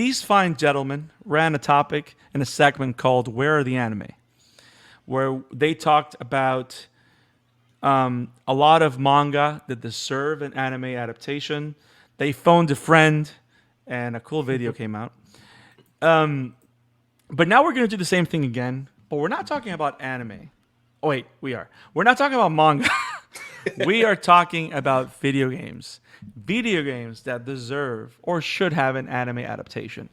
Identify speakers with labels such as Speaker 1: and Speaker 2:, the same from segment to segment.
Speaker 1: these fine gentlemen ran a topic in a segment called "Where Are the Anime," where they talked about a lot of manga that deserve an anime adaptation. They phoned a friend, and a cool video came out. But now we're going to do the same thing again, but we're not talking about anime. Oh, wait, we are. We're not talking about manga. We are talking about video games. Video games that deserve or should have an anime adaptation.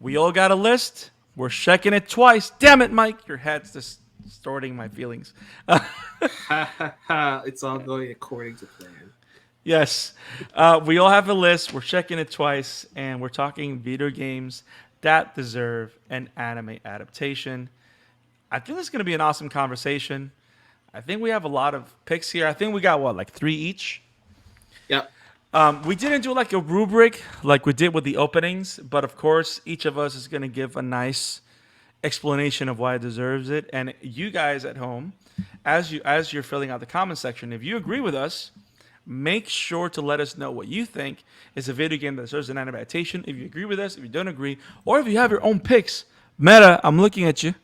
Speaker 1: We all got a list. We're checking it twice. Damn it, Mike. Your head's distorting my feelings.
Speaker 2: It's all going according to plan.
Speaker 1: Yes. We all have a list. We're checking it twice. And we're talking video games that deserve an anime adaptation. I think this is going to be an awesome conversation. I think we have a lot of picks here. I think we got, what, like 3 each?
Speaker 2: Yep.
Speaker 1: We didn't do like a rubric like we did with the openings, but of course, each of us is going to give a nice explanation of why it deserves it. And you guys at home, as you're filling out the comment section, if you agree with us, make sure to let us know what you think is a video game that deserves an anime adaptation. If you agree with us, if you don't agree, or if you have your own picks, Meta, I'm looking at you.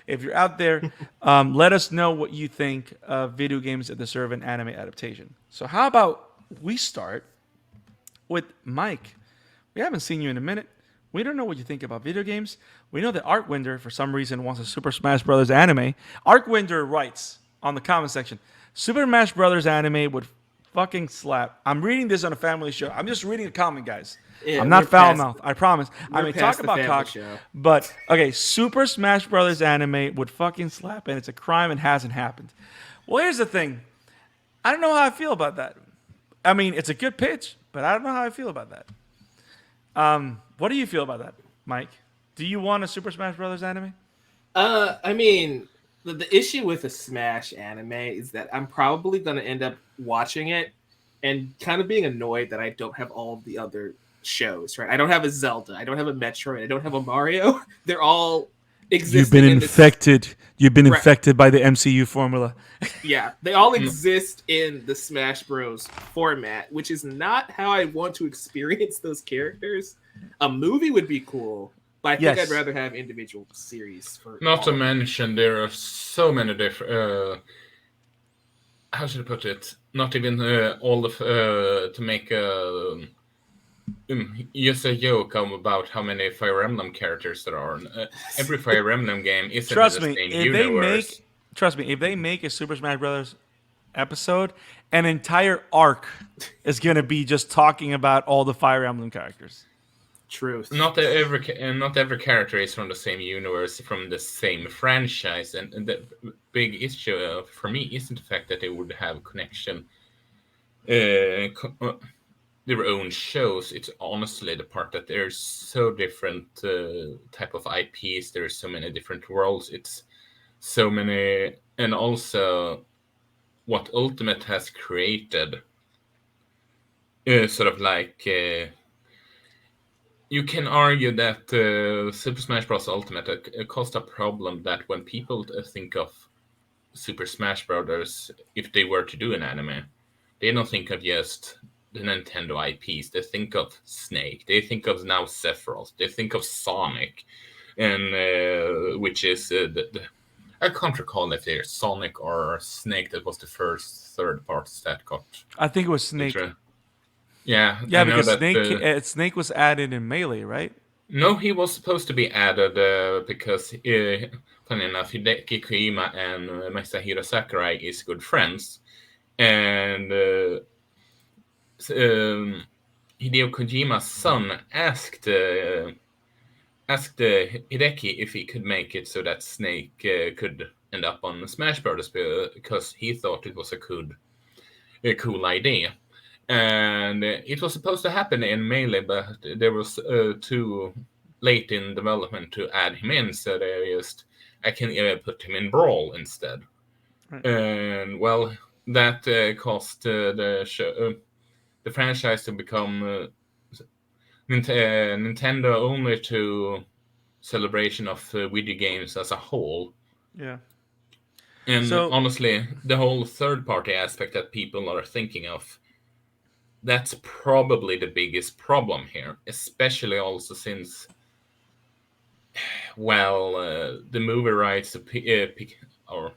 Speaker 1: If you're out there, let us know what you think of video games that deserve an anime adaptation. So how about we start with Mike? We haven't seen you in a minute. We don't know what you think about video games. We know that Artwinder, for some reason, wants a Super Smash Bros. Anime. Artwinder writes on the comment section, Super Smash Bros. Anime would fucking slap. I'm reading this on a family show. I'm just reading a comment, guys.
Speaker 2: Yeah,
Speaker 1: I'm not foul mouth. I promise. I mean, talk
Speaker 2: past the
Speaker 1: about
Speaker 2: family
Speaker 1: cock.
Speaker 2: show.
Speaker 1: But, okay, Super Smash Bros. Anime would fucking slap, and it's a crime and hasn't happened. Well, here's the thing. I don't know how I feel about that. I mean, it's a good pitch, but I don't know how I feel about that. What do you feel about that, Mike? Do you want a Super Smash Bros. Anime?
Speaker 2: I mean, the issue with a Smash anime is that I'm probably going to end up watching it and kind of being annoyed that I don't have all of the other shows, right? I don't have a Zelda, I don't have a Metroid, I don't have a Mario. They're all existing.
Speaker 1: You've been infected. You've been
Speaker 2: Right.
Speaker 1: infected by the MCU formula.
Speaker 2: Yeah, they all exist in the Smash Bros. Format, which is not how I want to experience those characters. A movie would be cool, but I think
Speaker 1: Yes.
Speaker 2: I'd rather have individual series for.
Speaker 3: Not to
Speaker 2: all.
Speaker 3: mention, there are so many different. How should I put it? Not even all of to make just a joke about how many Fire Emblem characters there are. Every Fire Emblem game isn't
Speaker 1: Trust
Speaker 3: in the
Speaker 1: me,
Speaker 3: same
Speaker 1: if
Speaker 3: universe.
Speaker 1: they make a Super Smash Bros. Episode, an entire arc is gonna be just talking about all the Fire Emblem characters.
Speaker 2: Truth.
Speaker 3: Not every character is from the same universe, from the same franchise, and the big issue for me isn't the fact that they would have connection, their own shows. It's honestly the part that there's so different type of IPs. There's so many different worlds. It's so many, and also what Ultimate has created is sort of like. You can argue that Super Smash Bros. Ultimate caused a problem that when people think of Super Smash Bros., if they were to do an anime, they don't think of just the Nintendo IPs. They think of Snake. They think of now Sephiroth. They think of Sonic, and which is I can't recall if they're Sonic or Snake. That was the first third part that got.
Speaker 1: I think it was Snake.
Speaker 3: Yeah,
Speaker 1: Yeah,
Speaker 3: I know
Speaker 1: because
Speaker 3: that,
Speaker 1: Snake was added in Melee, right?
Speaker 3: No, he was supposed to be added because, funny enough, Hideki Kojima and Masahiro Sakurai is good friends, and Hideo Kojima's son asked Hideki if he could make it so that Snake could end up on Smash Bros. Because he thought it was a cool idea. And it was supposed to happen in Melee, but there was too late in development to add him in, so I can put him in Brawl instead.
Speaker 1: Right.
Speaker 3: And well, that caused the franchise to become Nintendo only to celebration of video games as a whole.
Speaker 1: Yeah.
Speaker 3: And honestly, the whole third-party aspect that people are thinking of that's probably the biggest problem here, especially also since, well, the movie rights to or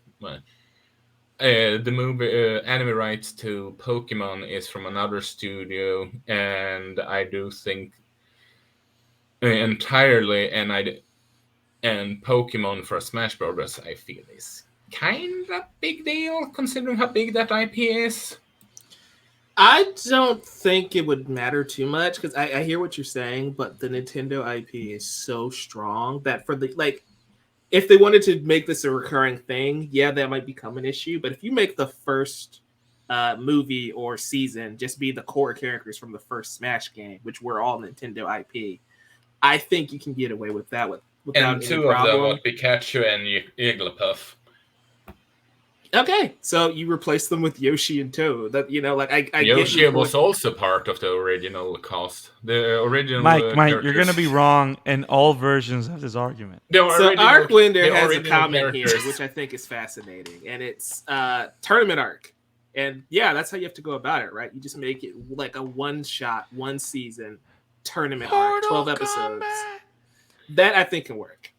Speaker 3: the movie anime rights to Pokemon is from another studio, and I do think entirely, and Pokemon for Smash Brothers, I feel is kind of big deal considering how big that IP is.
Speaker 2: I don't think it would matter too much because I hear what you're saying, but the Nintendo IP is so strong that for the like, if they wanted to make this a recurring thing, yeah, that might become an issue. But if you make the first movie or season just be the core characters from the first Smash game, which were all Nintendo IP, I think you can get away with that without
Speaker 3: And
Speaker 2: any
Speaker 3: two of them
Speaker 2: problem.
Speaker 3: would be Pikachu and Igglybuff.
Speaker 2: Okay, so you replace them with Yoshi and Toad. That like I
Speaker 3: Yoshi
Speaker 2: get your
Speaker 3: was
Speaker 2: point.
Speaker 3: also part of the original cast. The original
Speaker 1: Mike, you're
Speaker 3: characters.
Speaker 1: gonna be wrong in all versions of this argument.
Speaker 3: The
Speaker 2: So
Speaker 3: original,
Speaker 2: Arcwinder
Speaker 3: the
Speaker 2: has a
Speaker 3: original
Speaker 2: comment here,
Speaker 3: characters.
Speaker 2: which I think is fascinating, and it's tournament arc. And yeah, that's how you have to go about it, right? You just make it like a one shot, one season tournament arc, 12 episodes. That I think can work.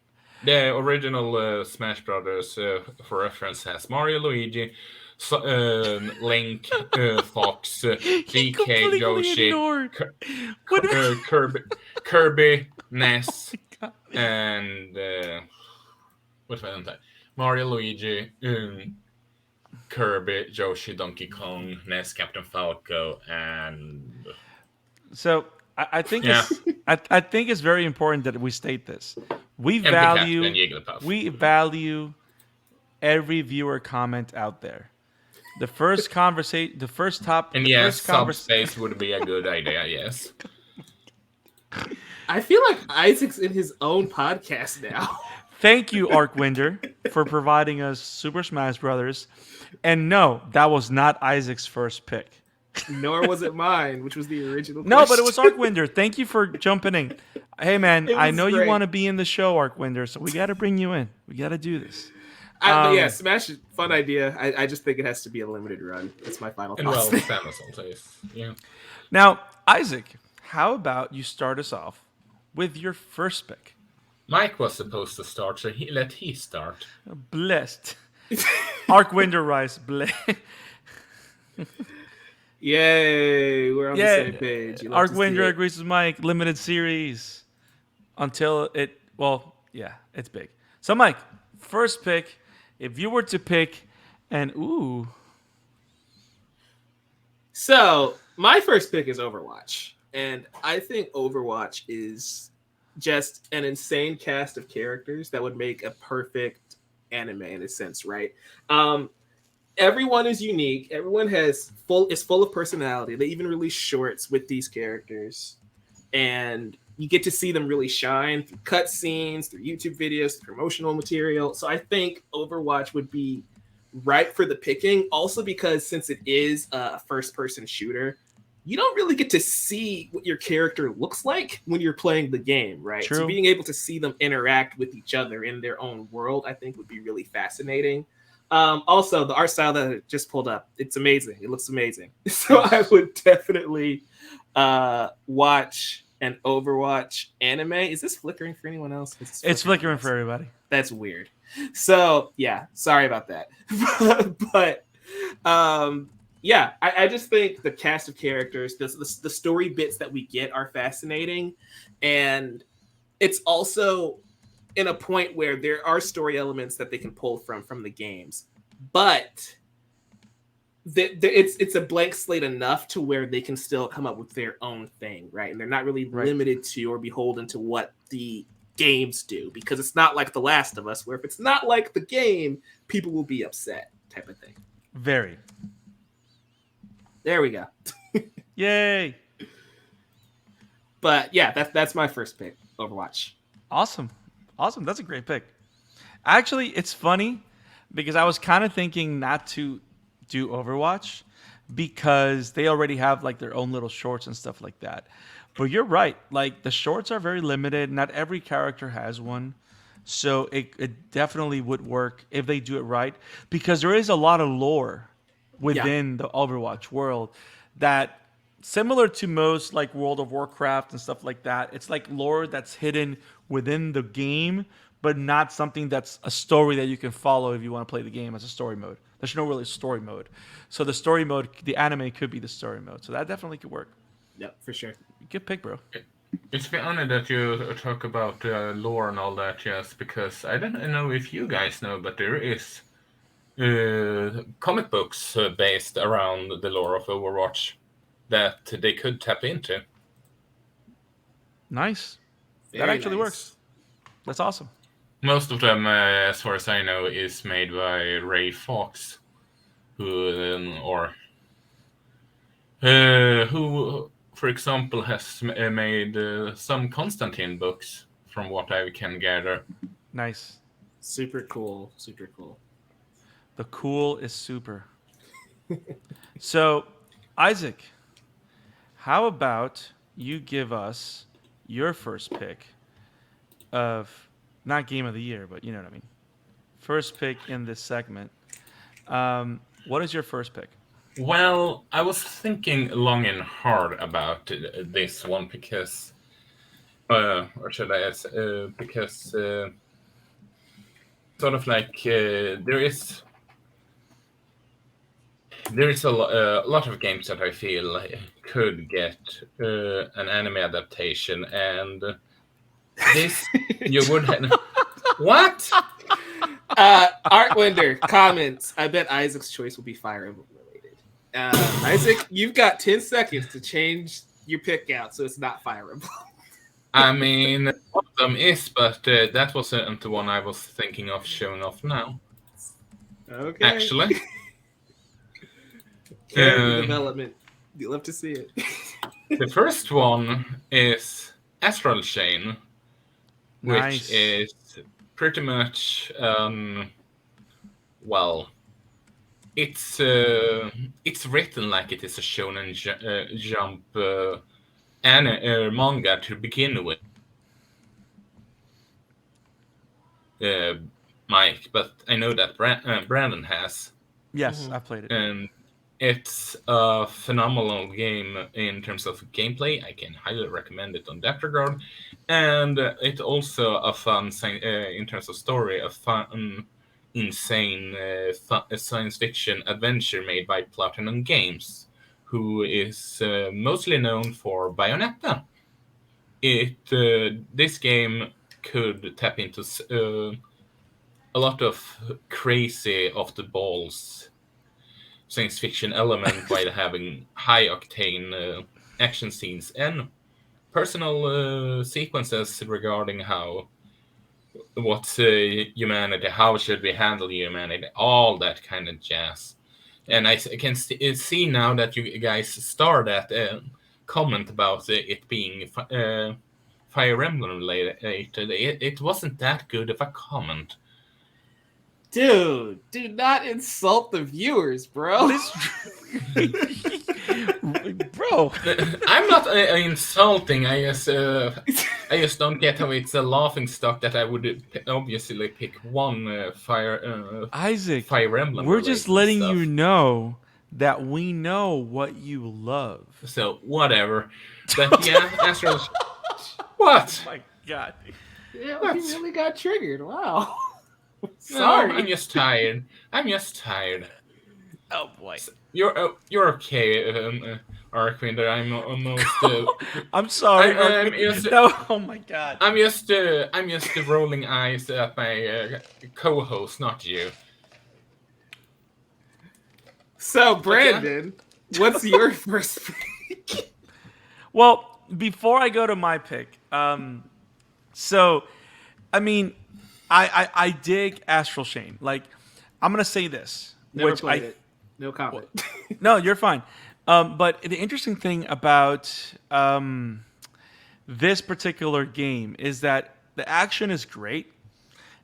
Speaker 3: The original Smash Brothers, for reference, has Mario, Luigi, Link, Fox,
Speaker 1: He
Speaker 3: DK,
Speaker 1: completely
Speaker 3: Yoshi,
Speaker 1: ignored. What?
Speaker 3: Kirby, Ness,
Speaker 1: God.
Speaker 3: and what was that? Mario, Luigi, Kirby, Yoshi, Donkey Kong, Ness, Captain Falco, and
Speaker 1: So I think
Speaker 3: yeah,
Speaker 1: I think it's very important that we state this. We
Speaker 3: and Pikachu
Speaker 1: value
Speaker 3: and Jigglypuff.
Speaker 1: we value every viewer comment out there. The first conversation, the first top,
Speaker 3: And
Speaker 1: the
Speaker 3: yes,
Speaker 1: first conversation.
Speaker 3: subspace would be a good idea. Yes.
Speaker 2: I feel like Isaac's in his own podcast now.
Speaker 1: Thank you, Arcwinder, for providing us Super Smash Brothers. And no, that was not Isaac's first pick.
Speaker 2: Nor was it mine, which was the original.
Speaker 1: No, but it was
Speaker 2: question.
Speaker 1: Arcwinder. Thank you for jumping in. Hey, man,
Speaker 2: It
Speaker 1: I
Speaker 2: was
Speaker 1: know you
Speaker 2: great.
Speaker 1: want to be in the show, Arcwinder, so we got to bring you in. We got to do this.
Speaker 2: But yeah, Smash is fun idea. I just think it has to be a limited run. That's my final
Speaker 3: And well,
Speaker 2: thoughts.
Speaker 3: Samus also is. Yeah.
Speaker 1: Now, Isaac, how about you start us off with your first pick?
Speaker 3: Mike was supposed to start, so let he start.
Speaker 1: Blessed. Arcwinder Rice, blessed.
Speaker 2: Yay, we're on the
Speaker 1: Yeah,
Speaker 2: same page. You love to see
Speaker 1: Arcwinder
Speaker 2: it.
Speaker 1: agrees with Mike. Limited series until it. Well, yeah, it's big. So, Mike, first pick. If you were to pick, and ooh,
Speaker 2: So my first pick is Overwatch, and I think Overwatch is just an insane cast of characters that would make a perfect anime in a sense, right? Everyone is unique. Everyone is full of personality. They even release shorts with these characters, and you get to see them really shine through cutscenes, through YouTube videos, through promotional material. So I think Overwatch would be right for the picking. Also, because since it is a first-person shooter, you don't really get to see what your character looks like when you're playing the game, right?
Speaker 1: True.
Speaker 2: So being able to see them interact with each other in their own world, I think would be really fascinating. Also, the art style that I just pulled up, it's amazing. It looks amazing. So I would definitely watch an Overwatch anime. Is this flickering for anyone else?
Speaker 1: it's flickering for everybody.
Speaker 2: That's weird. So yeah, sorry about that. but yeah, I just think the cast of characters, the story bits that we get are fascinating, and it's also in a point where there are story elements that they can pull from the games, but it's a blank slate enough to where they can still come up with their own thing, right? And they're not really limited to or beholden to what the games do, because it's not like The Last of Us, where if it's not like the game, people will be upset, type of thing.
Speaker 1: Very.
Speaker 2: There we go.
Speaker 1: Yay.
Speaker 2: But yeah, that's my first pick, Overwatch.
Speaker 1: Awesome. That's a great pick. Actually, it's funny because I was kind of thinking not to do Overwatch because they already have like their own little shorts and stuff like that. But you're right. Like the shorts are very limited. Not every character has one. So it definitely would work if they do it right, because there is a lot of lore within the Overwatch world that similar to most like World of Warcraft and stuff like that. It's like lore that's hidden within the game, but not something that's a story that you can follow if you want to play the game as a story mode. There's no really story mode. So the story mode, the anime could be the story mode. So that definitely could work.
Speaker 2: Yep, for sure.
Speaker 1: Good pick, bro.
Speaker 3: It's funny that you talk about lore and all that, yes, because I don't know if you guys know, but there is comic books based around the lore of Overwatch that they could tap into.
Speaker 1: Nice. That
Speaker 2: Very
Speaker 1: actually
Speaker 2: nice.
Speaker 1: works. That's awesome.
Speaker 3: Most of them, as far as I know, is made by Ray Fox, who, for example, has made some Constantine books, from what I can gather.
Speaker 1: Nice.
Speaker 2: Super cool. Super cool.
Speaker 1: The cool is super. So, Isaac, how about you give us your first pick of not game of the year, but you know what I mean. First pick in this segment. What is your first pick?
Speaker 3: Well, I was thinking long and hard about this one because, or should I ask, because sort of like there is a lot of games that I feel could get an anime adaptation, and this you would have. What?
Speaker 2: Artwinder comments. I bet Isaac's choice will be Fire Emblem related. Isaac, you've got 10 seconds to change your pick out so it's not Fire Emblem.
Speaker 3: I mean, one of them is, but that wasn't the one I was thinking of showing off now.
Speaker 2: Okay.
Speaker 3: Actually.
Speaker 2: Character development. You'll love to see it.
Speaker 3: The first one is Astral Chain, which
Speaker 1: Nice.
Speaker 3: is pretty much, well, it's written like it is a Shonen Jump manga to begin with, Mike, but I know that Brandon has.
Speaker 1: Yes, I played it.
Speaker 3: And it's a phenomenal game in terms of gameplay. I can highly recommend it on that regard. And it's also a fun, in terms of story, a fun, insane science fiction adventure made by Platinum Games, who is mostly known for Bayonetta. This game could tap into a lot of crazy off-the-balls science fiction element while having high octane action scenes and personal sequences regarding what's humanity, how should we handle humanity, all that kind of jazz. And I can see now that you guys started that comment about it being Fire Emblem related. It wasn't that good of a comment.
Speaker 2: Dude, do not insult the viewers, bro.
Speaker 1: Bro,
Speaker 3: I'm not insulting. I just don't get how it's a laughing stock that I would obviously pick one Fire Emblem.
Speaker 1: we're just letting
Speaker 3: stuff.
Speaker 1: you know that we know what you love.
Speaker 3: So whatever. But yeah, Astral. What?
Speaker 1: Oh my God.
Speaker 2: Yeah, he really got triggered. Wow.
Speaker 3: Sorry.
Speaker 2: Sorry.
Speaker 3: I'm just tired.
Speaker 1: Oh boy.
Speaker 3: You're okay, Arquinder. I'm almost.
Speaker 1: I'm sorry. No, oh my God.
Speaker 3: I'm just rolling eyes at my co-host, not you.
Speaker 2: So, Brandon, what's your first pick?
Speaker 1: Well, before I go to my pick, so I mean, I dig Astral Chain. Like, I'm gonna say this,
Speaker 2: Never played it. No comment.
Speaker 1: No, you're fine. But the interesting thing about this particular game is that the action is great,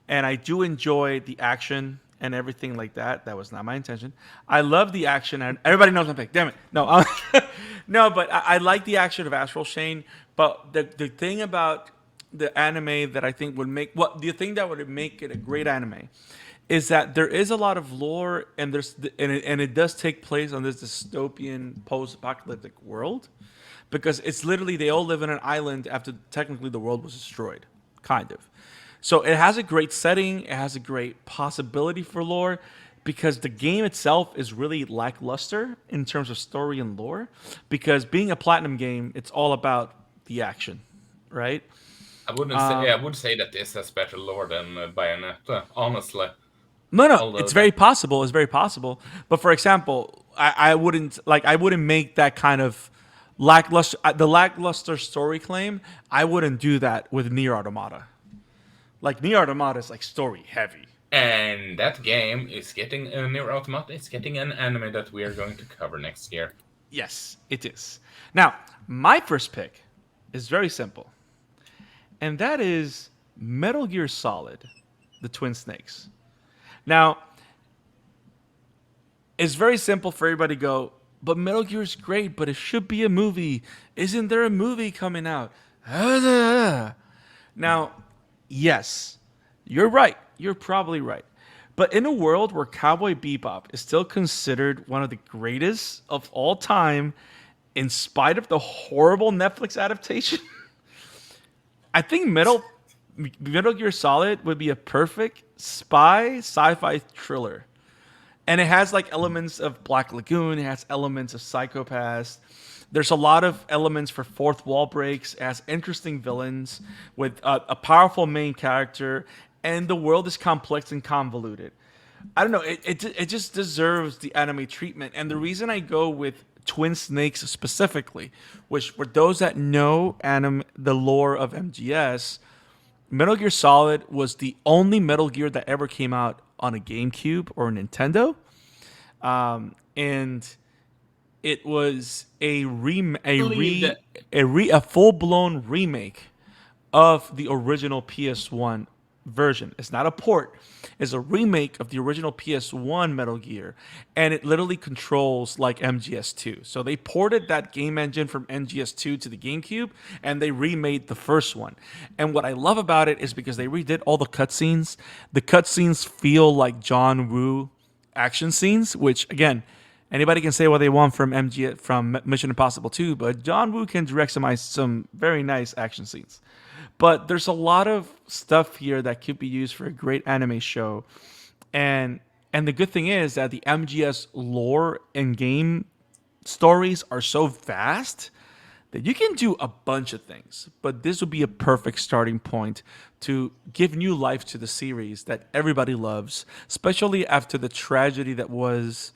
Speaker 1: and I do enjoy the action and everything like that. That was not my intention. I love the action, and everybody knows my pick. Damn it. No, no, but I like the action of Astral Chain. But the thing about the anime that I think would make the thing that would make it a great anime is that there is a lot of lore, and it does take place on this dystopian post-apocalyptic world, because it's literally they all live in an island after technically the world was destroyed, kind of. So it has a great setting, it has a great possibility for lore, because the game itself is really lackluster in terms of story and lore, because being a platinum game, it's all about the action, right?
Speaker 3: I would say that this has better lore than Bayonetta, honestly.
Speaker 1: No,
Speaker 3: Although
Speaker 1: it's very
Speaker 3: that
Speaker 1: possible. It's very possible. But for example, I wouldn't make that kind of the lackluster story claim. I wouldn't do that with Nier Automata. Like Nier Automata is like story heavy.
Speaker 3: and that game is getting a Nier Automata. It's getting an anime that we are going to cover next year.
Speaker 1: Yes, it is. Now, my first pick is very simple, and that is Metal Gear Solid, the Twin Snakes. Now, it's very simple for everybody to go, but Metal Gear is great, but it should be a movie. Isn't there a movie coming out? Now, yes, you're right. You're probably right. But in a world where Cowboy Bebop is still considered one of the greatest of all time, in spite of the horrible Netflix adaptation, I think Metal Gear Solid would be a perfect sci-fi thriller. And it has like elements of Black Lagoon. It has elements of Psychopaths. There's a lot of elements for fourth wall breaks. It has interesting villains with a powerful main character, and the world is complex and convoluted. I don't know. It just deserves the anime treatment. And the reason I go with Twin Snakes specifically, which for those that know the lore of MGS, Metal Gear Solid was the only Metal Gear that ever came out on a GameCube or a Nintendo, and it was a full blown remake of the original PS1 version. It's not a port; it's a remake of the original PS1 Metal Gear, and it literally controls like MGS2. So they ported that game engine from MGS2 to the GameCube, and they remade the first one. And what I love about it is because they redid all the cutscenes. The cutscenes feel like John Woo action scenes, which again, anybody can say what they want from Mission Impossible 2, but John Woo can direct some very nice action scenes. But there's a lot of stuff here that could be used for a great anime show. And the good thing is that the MGS lore and game stories are so vast that you can do a bunch of things. But this would be a perfect starting point to give new life to the series that everybody loves, especially after the tragedy that was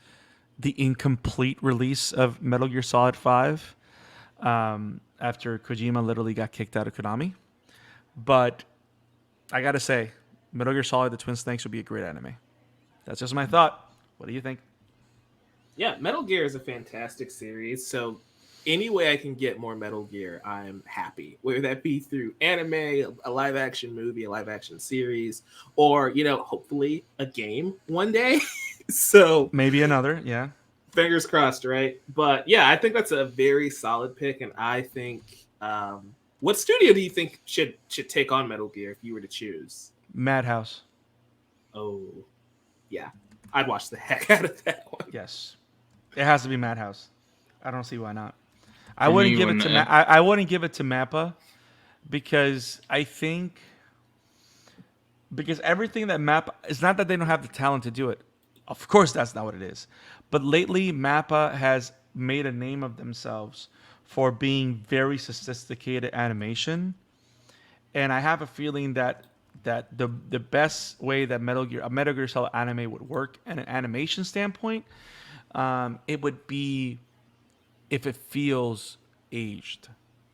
Speaker 1: the incomplete release of Metal Gear Solid 5, after Kojima literally got kicked out of Konami. But I gotta say, Metal Gear Solid: The Twin Snakes would be a great anime. That's just my thought. What do you think?
Speaker 2: Yeah, Metal Gear is a fantastic series. So any way I can get more Metal Gear, I'm happy. Whether that be through anime, a live action movie, a live action series, or hopefully a game one day. So
Speaker 1: Maybe another, yeah.
Speaker 2: fingers crossed, right? But yeah, I think that's a very solid pick, and I think what studio do you think should take on Metal Gear if you were to choose?
Speaker 1: Madhouse.
Speaker 2: Oh, yeah, I'd watch the heck out of that one.
Speaker 1: Yes, it has to be Madhouse. I don't see why not. I
Speaker 3: For
Speaker 1: wouldn't
Speaker 3: me,
Speaker 1: give it
Speaker 3: when,
Speaker 1: to
Speaker 3: uh,
Speaker 1: I wouldn't give it to Mappa because I think everything that Mappa, it's not that they don't have the talent to do it. Of course, that's not what it is. But lately, Mappa has made a name of themselves for being very sophisticated animation, and I have a feeling that the best way that a Metal Gear Solid anime would work in an animation standpoint, it would be if it feels aged,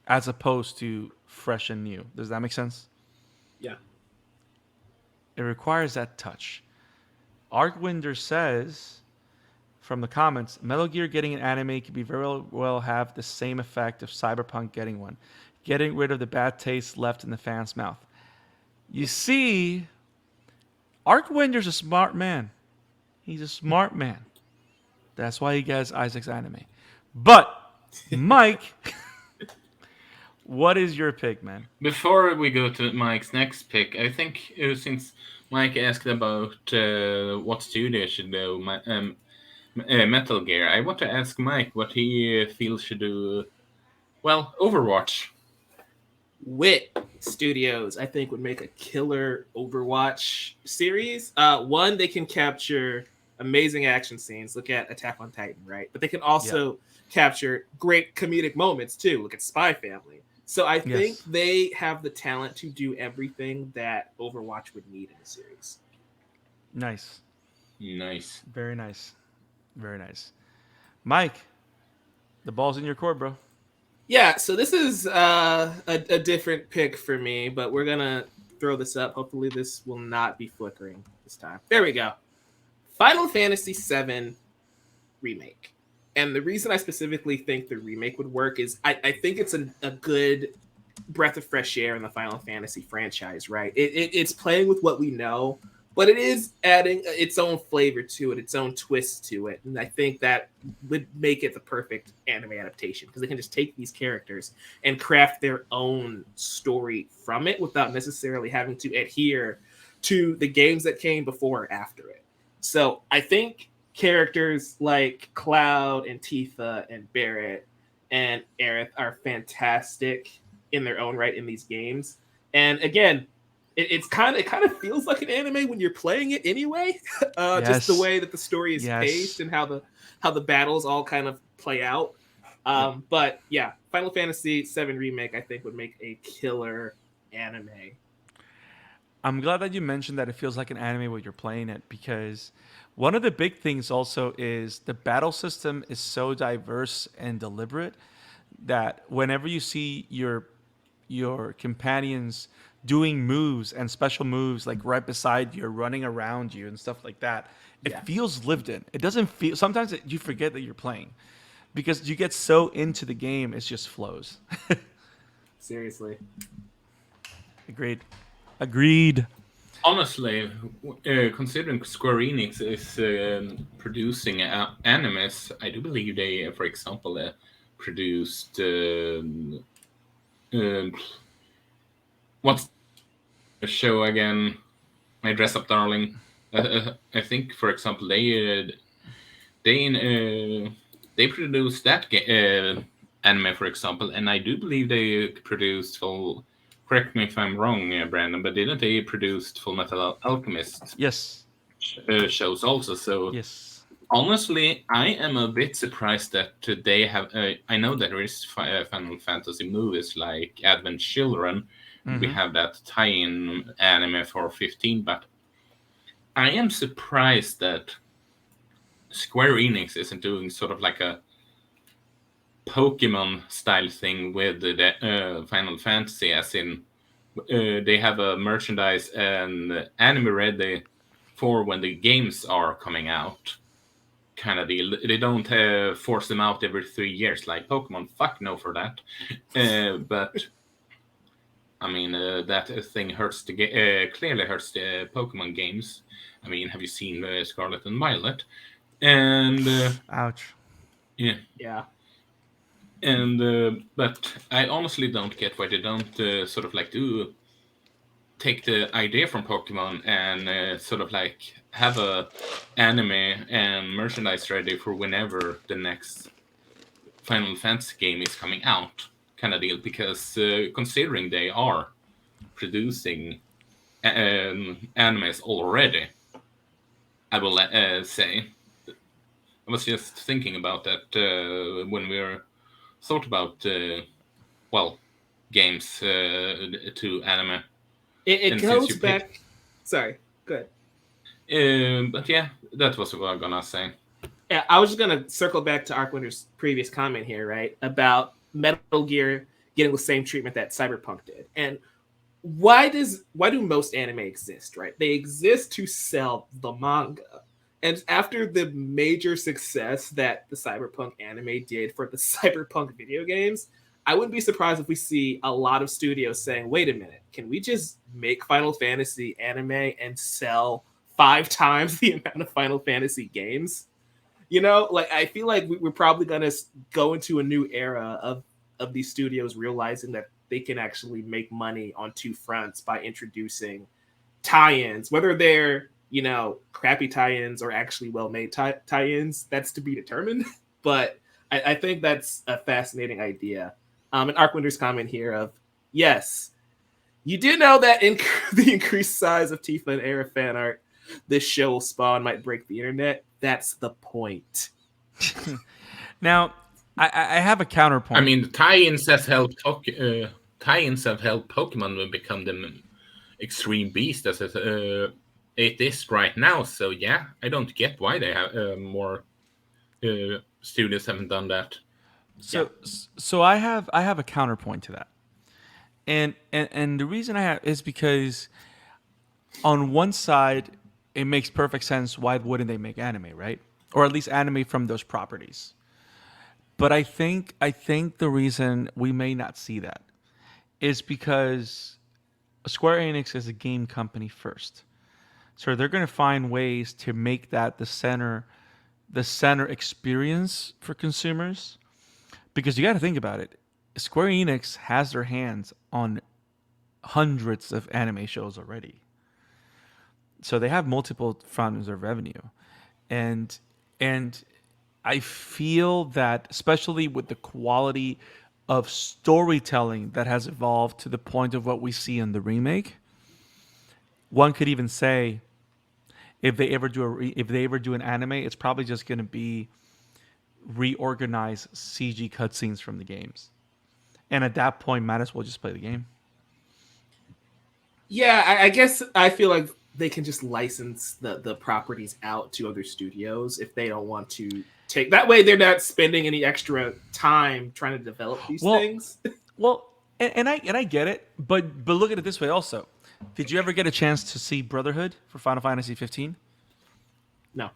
Speaker 1: as opposed to fresh and new. Does that make sense?
Speaker 2: Yeah.
Speaker 1: It requires that touch. Arcwinder says from the comments, Metal Gear getting an anime could be very well have the same effect of Cyberpunk getting one, getting rid of the bad taste left in the fans' mouth. You see, Arcwinder's a smart man. He's a smart man. That's why he gets Isaac's anime. But Mike, what is your pick, man?
Speaker 3: Before we go to Mike's next pick, I think since Mike asked about what studio should do Metal Gear, I want to ask Mike what he feels should do. Well, Overwatch.
Speaker 2: Wit Studios, I think, would make a killer Overwatch series. One, they can capture amazing action scenes. Look at Attack on Titan, right? But they can also capture great comedic moments too. Look at Spy Family. So I think they have the talent to do everything that Overwatch would need in a series.
Speaker 1: Nice.
Speaker 3: Nice.
Speaker 1: Very nice. Very nice. Mike, the ball's in your court, bro.
Speaker 2: Yeah, so this is a different pick for me, but we're going to throw this up. Hopefully this will not be flickering this time. There we go. Final Fantasy VII Remake. And the reason I specifically think the remake would work is I think it's a good breath of fresh air in the Final Fantasy franchise, right? It's playing with what we know, but it is adding its own flavor to it, its own twist to it. And I think that would make it the perfect anime adaptation because they can just take these characters and craft their own story from it without necessarily having to adhere to the games that came before or after it. So I think characters like Cloud and Tifa and Barrett and Aerith are fantastic in their own right in these games. And again, it kind of feels like an anime when you're playing it anyway. Just the way that the story is paced and how the battles all kind of play out. But yeah, Final Fantasy VII Remake I think would make a killer anime.
Speaker 1: I'm glad that you mentioned that it feels like an anime when you're playing it, because one of the big things also is the battle system is so diverse and deliberate that whenever you see your companions doing moves and special moves like right beside you, running around you and stuff like that, it feels lived in. It doesn't feel, sometimes you forget that you're playing because you get so into the game, it just flows.
Speaker 2: Seriously.
Speaker 1: Agreed.
Speaker 3: Honestly, considering Square Enix is producing animes, I do believe they, for example, produced what's the show again? My Dress Up Darling. I think, for example, they produced that anime, for example, and I do believe they produced full. Correct me if I'm wrong, Brandon, but didn't they produce Full Metal Alchemist?
Speaker 1: Yes.
Speaker 3: Shows also. So
Speaker 1: yes.
Speaker 3: Honestly, I am a bit surprised that they have. I know that there is Final Fantasy movies like Advent Children. Mm-hmm. We have that tie-in anime for 15, but I am surprised that Square Enix isn't doing sort of like a Pokemon style thing with the Final Fantasy, as in they have a merchandise and anime ready for when the games are coming out kind of deal. They don't force them out every 3 years like Pokemon. Fuck no for that. But I mean that thing hurts clearly hurts the Pokemon games. I mean, have you seen Scarlet and Violet? And
Speaker 1: ouch.
Speaker 2: Yeah.
Speaker 3: And but I honestly don't get why they don't sort of like take the idea from Pokemon and sort of like have a anime and merchandise ready for whenever the next Final Fantasy game is coming out, kind of deal. Because considering they are producing animes already, I will say. I was just thinking about that when we were thought about games to anime.
Speaker 2: It goes back. Sorry, good.
Speaker 3: But yeah, that was what I was gonna say.
Speaker 2: Yeah, I was just gonna circle back to Arkwinter's previous comment here, right, about Metal Gear getting the same treatment that Cyberpunk did. And why do most anime exist, right? They exist to sell the manga. And after the major success that the Cyberpunk anime did for the Cyberpunk video games, I wouldn't be surprised if we see a lot of studios saying, wait a minute, can we just make Final Fantasy anime and sell 5 times the amount of Final Fantasy games? You know, like I feel like we're probably going to go into a new era of these studios realizing that they can actually make money on two fronts by introducing tie-ins, whether they're crappy tie-ins or actually well-made tie-ins. That's to be determined. But I think that's a fascinating idea. And Arkwinder's comment here of, yes, you do know that the increased size of Tifa and Era fan art this show will spawn might break the internet. That's the point.
Speaker 1: Now, I have a counterpoint.
Speaker 3: I mean, tie-ins have helped Pokemon become the extreme beast as it is right now. So yeah, I don't get why they have more studios haven't done that.
Speaker 1: So I have a counterpoint to that, and the reason I have is because on one side it makes perfect sense. Why wouldn't they make anime, right? Or at least anime from those properties. But I think the reason we may not see that is because Square Enix is a game company first. So they're going to find ways to make that the center experience for consumers. Because you got to think about it. Square Enix has their hands on hundreds of anime shows already. So they have multiple fronts of revenue. And I feel that, especially with the quality of storytelling that has evolved to the point of what we see in the remake, one could even say, if they ever do an anime, it's probably just going to be reorganize CG cutscenes from the games, and at that point, might as well just play the game.
Speaker 2: Yeah, I guess I feel like they can just license the properties out to other studios if they don't want to take. That way, they're not spending any extra time trying to develop these things.
Speaker 1: Well, and I get it, but look at it this way also. Did you ever get a chance to see Brotherhood for Final Fantasy 15?
Speaker 2: No.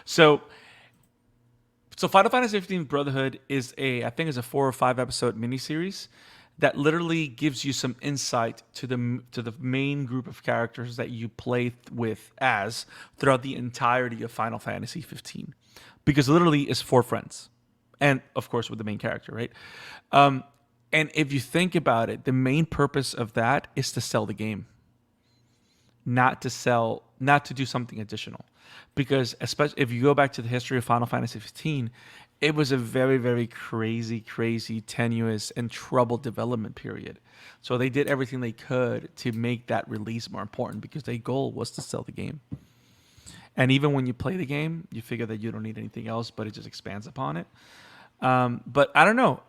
Speaker 1: So Final Fantasy 15 Brotherhood is I think it's a 4 or 5 episode miniseries that literally gives you some insight to the main group of characters that you play with as throughout the entirety of Final Fantasy 15, because literally it's 4 friends, and of course with the main character, right? And if you think about it, the main purpose of that is to sell the game, not to do something additional. Because especially if you go back to the history of Final Fantasy 15, it was a very, very crazy, tenuous, and troubled development period. So they did everything they could to make that release more important, because their goal was to sell the game. And even when you play the game, you figure that you don't need anything else, but it just expands upon it. But I don't know.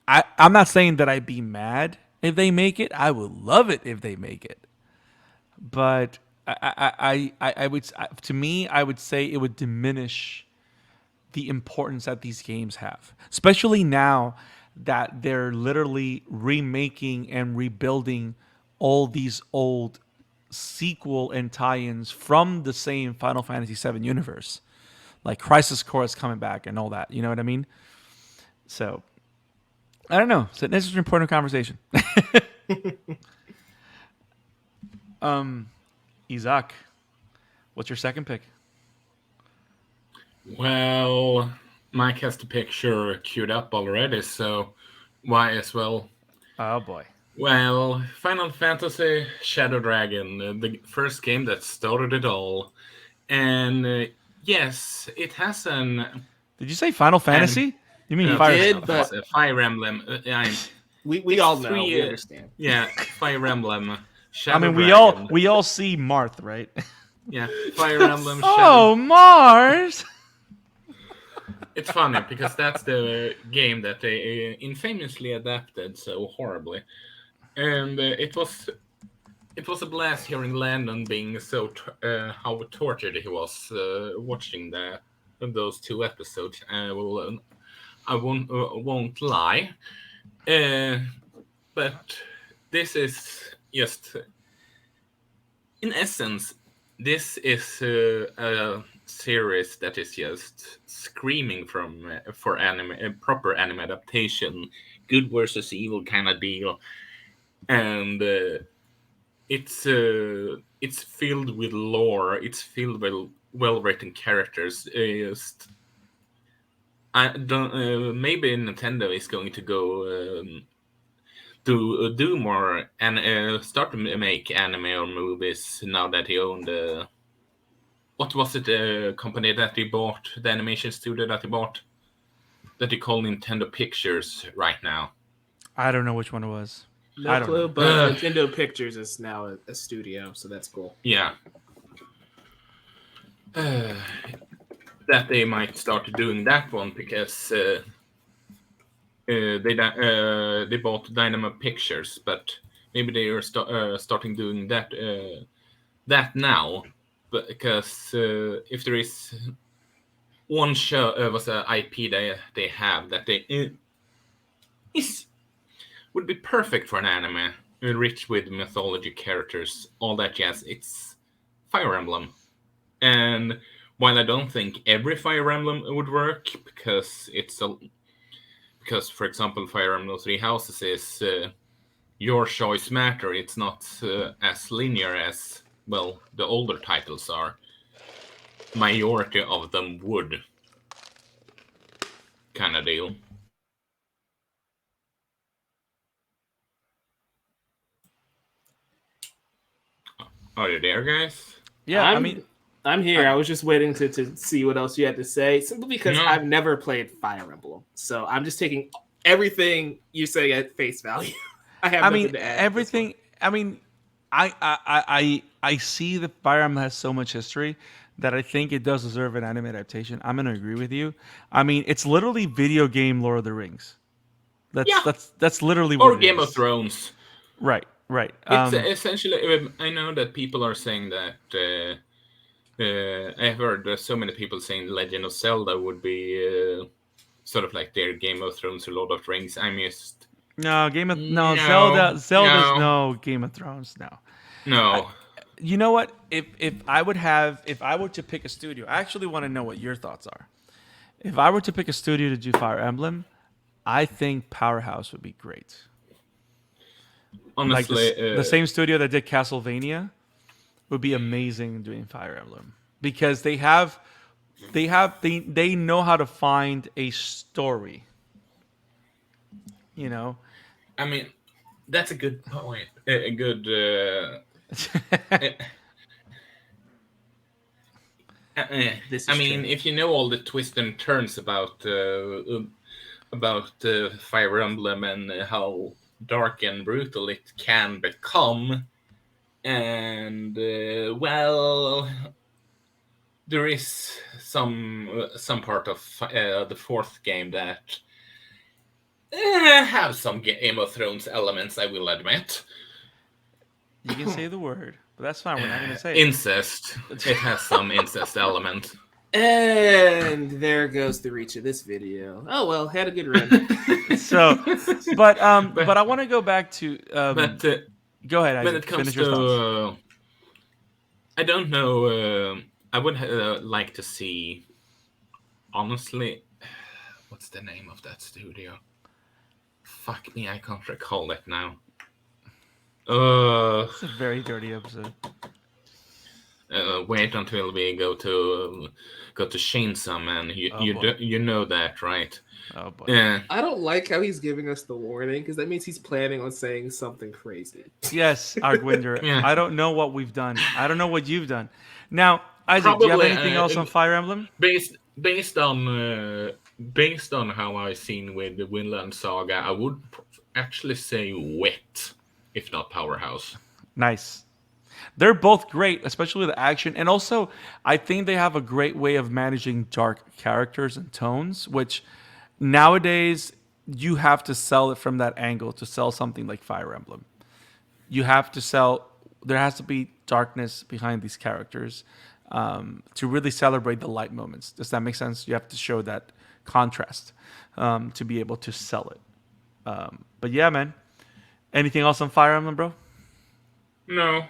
Speaker 1: I'm not saying that I'd be mad if they make it. I would love it if they make it. But I would, to me, I would say it would diminish the importance that these games have, especially now that they're literally remaking and rebuilding all these old sequel and tie-ins from the same Final Fantasy VII universe, like Crisis Core is coming back and all that. You know what I mean? So I don't know. It's an interesting, important conversation. Isak, what's your second pick?
Speaker 3: Well, Mike has the picture queued up already, so why as well?
Speaker 1: Oh boy.
Speaker 3: Well, Final Fantasy Shadow Dragon, the first game that started it all. And yes, it has an...
Speaker 1: Did you say Final Fantasy? You mean
Speaker 3: Fire Emblem.
Speaker 2: We all know. We understand.
Speaker 3: Yeah, Fire Emblem. Shadow
Speaker 1: Dragon. we all see Marth, right?
Speaker 3: Yeah, Fire Emblem.
Speaker 1: Oh, Mars!
Speaker 3: It's funny because that's the game that they infamously adapted so horribly, and it was a blast hearing Landon being so how tortured he was watching those 2 episodes. I won't lie, but this is just, in essence, this is a series that is just screaming for anime, proper anime adaptation, good versus evil kind of deal, and it's filled with lore. It's filled with well-written characters. I don't. Maybe Nintendo is going to go to do more and start to make anime or movies now that he owned what was it, the company that he bought, the animation studio that he bought, that he called Nintendo Pictures right now.
Speaker 1: I don't know which one it was. I
Speaker 2: No
Speaker 1: don't
Speaker 2: clue,
Speaker 1: know.
Speaker 2: but Nintendo Pictures is now a studio, so that's cool.
Speaker 3: Yeah. That they might start doing that one because they bought Dynamo Pictures, but maybe they are starting doing that now. But because if there is one show was an IP they have that they would be perfect for an anime, rich with mythology characters, all that jazz. It's Fire Emblem, and while I don't think every Fire Emblem would work because for example, Fire Emblem Three Houses is your choice matter. It's not as linear as the older titles are. Majority of them would kind of deal. Are you there, guys?
Speaker 1: Yeah, I mean,
Speaker 2: I'm here. I was just waiting to see what else you had to say, simply because I've never played Fire Emblem, so I'm just taking everything you say at face value. I have nothing to add.
Speaker 1: Everything. I mean, I see that Fire Emblem has so much history that I think it does deserve an anime adaptation. I'm gonna agree with you. I mean, it's literally video game Lord of the Rings. That's literally what
Speaker 3: or Game
Speaker 1: is.
Speaker 3: of Thrones.
Speaker 1: Right.
Speaker 3: It's essentially. I know that people are saying that. I've heard so many people saying Legend of Zelda would be sort of like their Game of Thrones or Lord of the Rings.
Speaker 1: Zelda's no Game of Thrones.
Speaker 3: No.
Speaker 1: You know what? If I were to pick a studio, I actually want to know what your thoughts are. If I were to pick a studio to do Fire Emblem, I think Powerhouse would be great.
Speaker 3: Honestly,
Speaker 1: like the same studio that did Castlevania would be amazing doing Fire Emblem because they know how to find a story. You know,
Speaker 3: I mean, that's a good point. A good. I mean, if you know all the twists and turns about Fire Emblem and how dark and brutal it can become, and there is some part of the fourth game that have some Game of Thrones elements, I will admit.
Speaker 1: You can say the word, but that's fine. We're not going to say
Speaker 3: incest. It has some incest element.
Speaker 2: And there goes the reach of this video. Oh well, had a good run.
Speaker 1: But I want to go back to. Go ahead.
Speaker 3: When it comes to, I don't know. I would like to see. Honestly, what's the name of that studio? Fuck me, I can't recall it now.
Speaker 1: It's a very dirty episode.
Speaker 3: Wait until we go to Chainsaw Man. You know that, right?
Speaker 1: Oh boy.
Speaker 2: I don't like how he's giving us the warning because that means he's planning on saying something crazy.
Speaker 1: Yes, Argwinder. Yeah. I don't know what we've done. I don't know what you've done. Now, Isaac,
Speaker 3: probably,
Speaker 1: do you have anything else on Fire Emblem?
Speaker 3: Based on how I've seen with the Vinland Saga, I would actually say Wit, if not Powerhouse.
Speaker 1: Nice. They're both great, especially with the action. And also, I think they have a great way of managing dark characters and tones, which nowadays you have to sell it from that angle to sell something like Fire Emblem. You have to sell, there has to be darkness behind these characters to really celebrate the light moments. Does that make sense? You have to show that contrast to be able to sell it. But yeah, man. Anything else on Fire Emblem, bro?
Speaker 3: No.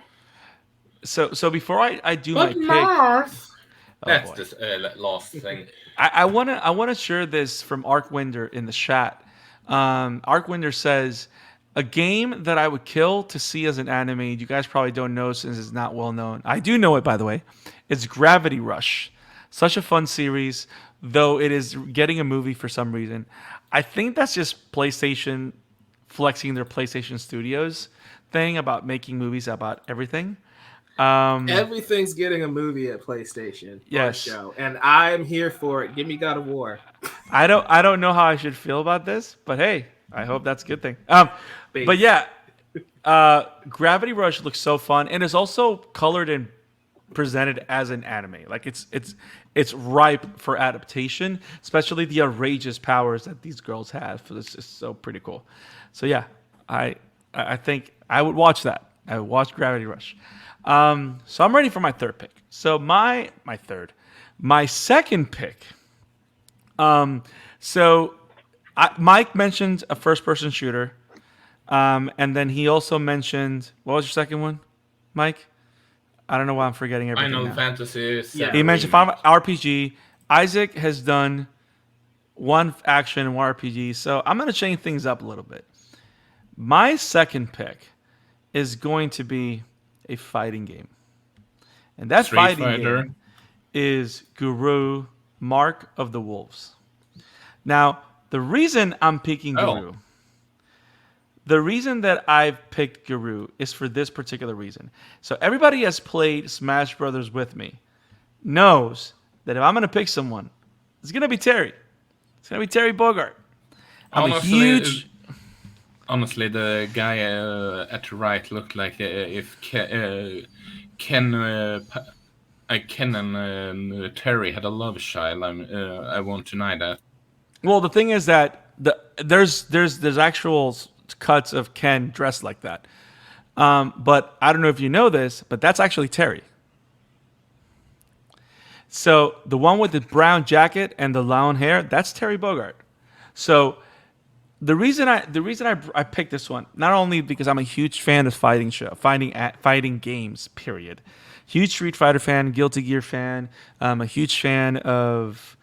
Speaker 1: So before I do my pick,
Speaker 3: that's the last thing.
Speaker 1: I wanna share this from Arcwinder in the chat. Arcwinder says, a game that I would kill to see as an anime. You guys probably don't know since it's not well known. I do know it, by the way. It's Gravity Rush. Such a fun series, though it is getting a movie for some reason. I think that's just PlayStation flexing their PlayStation Studios thing about making movies about everything.
Speaker 2: Everything's getting a movie at PlayStation or a
Speaker 1: Yes.
Speaker 2: show, and I'm here for it. Give me God of War.
Speaker 1: I don't know how I should feel about this, but hey, I hope that's a good thing. But
Speaker 2: Based.
Speaker 1: yeah, Gravity Rush looks so fun, and it's also colored and presented as an anime. Like it's ripe for adaptation, especially the outrageous powers that these girls have. So this is so pretty cool. So yeah, I think I would watch that. I would watch Gravity Rush. So I'm ready for my third pick. So my second pick. So Mike mentioned a first-person shooter, and then he also mentioned what was your second one, Mike? I don't know why I'm forgetting everything
Speaker 3: Final
Speaker 1: now.
Speaker 3: Fantasy.
Speaker 2: Yeah.
Speaker 1: He mentioned Final RPG. Isaac has done one action and one RPG, so I'm gonna change things up a little bit. My second pick is going to be a fighting game, and that
Speaker 3: Street
Speaker 1: fighting
Speaker 3: Fighter.
Speaker 1: game is Guru Mark of the Wolves. Now, the reason I'm picking
Speaker 3: Oh.
Speaker 1: Guru, the reason that I've picked Guru is for this particular reason. So everybody has played Smash Brothers with me knows that if I'm going to pick someone, it's going to be Terry. It's going to be Terry Bogard. I'm a huge...
Speaker 3: Honestly, the guy at the right looked like if Ken and Terry had a love child. I won't deny that.
Speaker 1: Well, the thing is that there's actual cuts of Ken dressed like that. But I don't know if you know this, but that's actually Terry. So the one with the brown jacket and the long hair, that's Terry Bogard. So the reason I picked this one, not only because I'm a huge fan of fighting games, period. Huge Street Fighter fan, Guilty Gear fan. I'm a huge fan of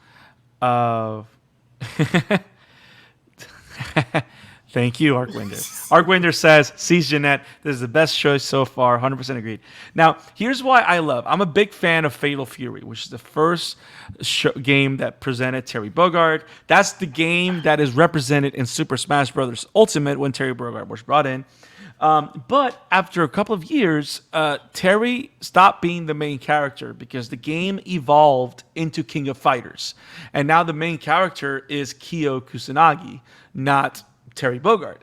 Speaker 1: Thank you, Arkwinder. Arkwinder says, "Sees Jeanette. This is the best choice so far. 100% agreed." Now, here's why I'm a big fan of Fatal Fury, which is the first game that presented Terry Bogard. That's the game that is represented in Super Smash Bros. Ultimate when Terry Bogard was brought in. But after a couple of years, Terry stopped being the main character because the game evolved into King of Fighters. And now the main character is Kyo Kusanagi, not Terry Bogard.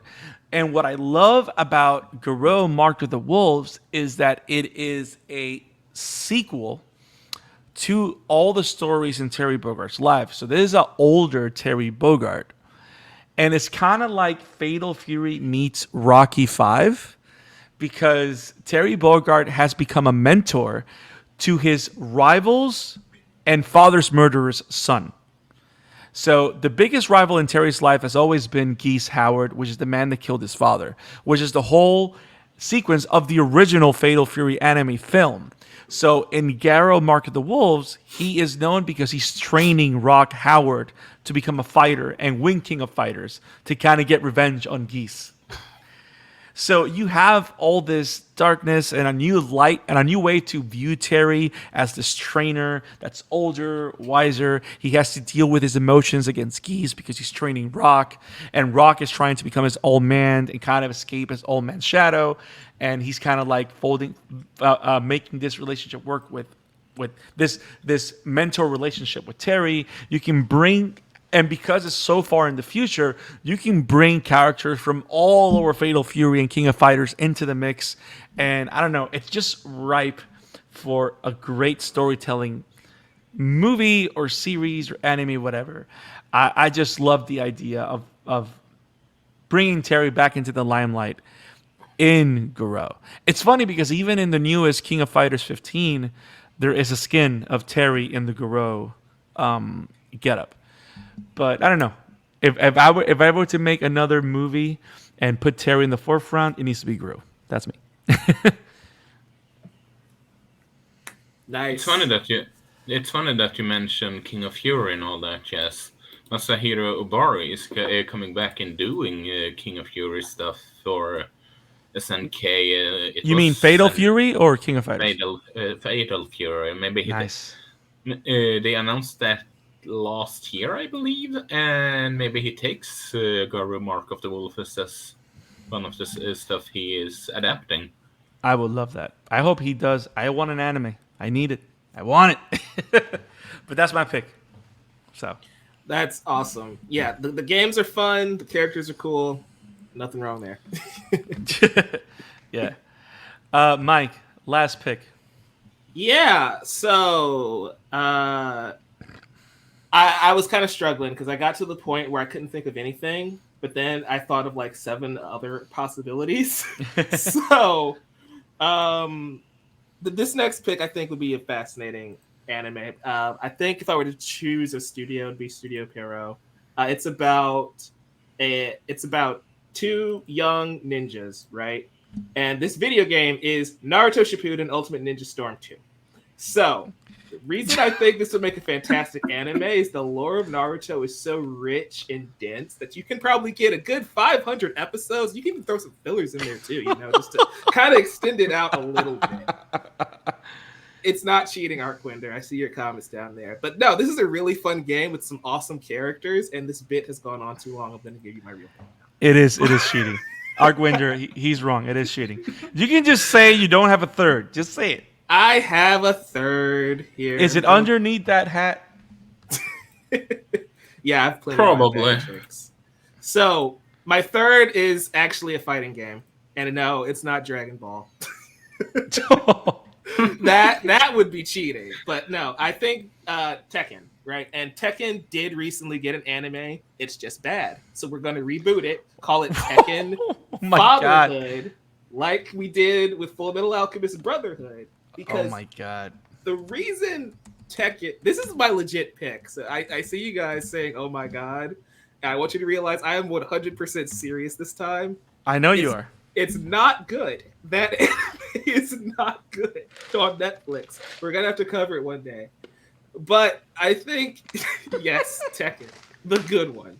Speaker 1: And what I love about Garo Mark of the Wolves is that it is a sequel to all the stories in Terry Bogard's life. So this is an older Terry Bogard. And it's kind of like Fatal Fury meets Rocky 5 because Terry Bogard has become a mentor to his rivals and father's murderer's son. So the biggest rival in Terry's life has always been Geese Howard, which is the man that killed his father, which is the whole sequence of the original Fatal Fury anime film. So in Garo Mark of the Wolves, he is known because he's training Rock Howard to become a fighter and win King of Fighters to kind of get revenge on Geese. So you have all this darkness and a new light and a new way to view Terry as this trainer that's older, wiser. He has to deal with his emotions against Geese because he's training Rock. And Rock is trying to become his old man and kind of escape his old man's shadow. And he's kind of like making this relationship work with this mentor relationship with Terry. You can bring... And because it's so far in the future, you can bring characters from all over Fatal Fury and King of Fighters into the mix. And I don't know, it's just ripe for a great storytelling movie or series or anime, whatever. I just love the idea of bringing Terry back into the limelight in Garo. It's funny because even in the newest King of Fighters 15, there is a skin of Terry in the Garo getup. But I don't know. If I were to make another movie and put Terry in the forefront, it needs to be Gru. That's me.
Speaker 2: Nice.
Speaker 3: It's funny that you mentioned King of Fury and all that. Yes, Masahiro Obari is coming back and doing King of Fury stuff for SNK.
Speaker 1: You mean Fatal Fury or King of Fighters?
Speaker 3: Fatal Fury. Maybe
Speaker 1: Nice.
Speaker 3: They announced that last year, I believe, and maybe he takes Garo Mark of the Wolves as one of the stuff he is adapting.
Speaker 1: I would love that. I hope he does. I want an anime. I need it. I want it. But that's my pick. So
Speaker 2: That's awesome. Yeah, the games are fun. The characters are cool. Nothing wrong there.
Speaker 1: yeah. Mike, last pick.
Speaker 2: Yeah, so I was kind of struggling because I got to the point where I couldn't think of anything, but then I thought of like 7 other possibilities. So this next pick I think would be a fascinating anime. I think if I were to choose a studio, it'd be Studio Pierrot. It's about 2 young ninjas, right? And this video game is Naruto Shippuden Ultimate Ninja Storm 2. So, the reason I think this would make a fantastic anime is the lore of Naruto is so rich and dense that you can probably get a good 500 episodes. You can even throw some fillers in there too, just to kind of extend it out a little bit. It's not cheating, Artquinder. I see your comments down there. But no, this is a really fun game with some awesome characters, and this bit has gone on too long. I'm going to give you my real name.
Speaker 1: It is cheating. Artwinder, he's wrong. It is cheating. You can just say you don't have a third. Just say it.
Speaker 2: I have a third here.
Speaker 1: Is it underneath that hat?
Speaker 2: Yeah, I've played
Speaker 3: Probably.
Speaker 2: So my third is actually a fighting game, and no, it's not Dragon Ball. that would be cheating, but no, I think Tekken, right? And Tekken did recently get an anime. It's just bad, so we're going to reboot it. Call it Tekken Fatherhood, like we did with Full Metal Alchemist Brotherhood. Because
Speaker 1: oh my god,
Speaker 2: the reason Tekken, this is my legit pick. So I see you guys saying, "Oh my god," and I want you to realize I am 100% serious this time.
Speaker 1: I know you are.
Speaker 2: It's not good. That anime is not good on Netflix. We're gonna have to cover it one day. But I think, yes, Tekken, the good one.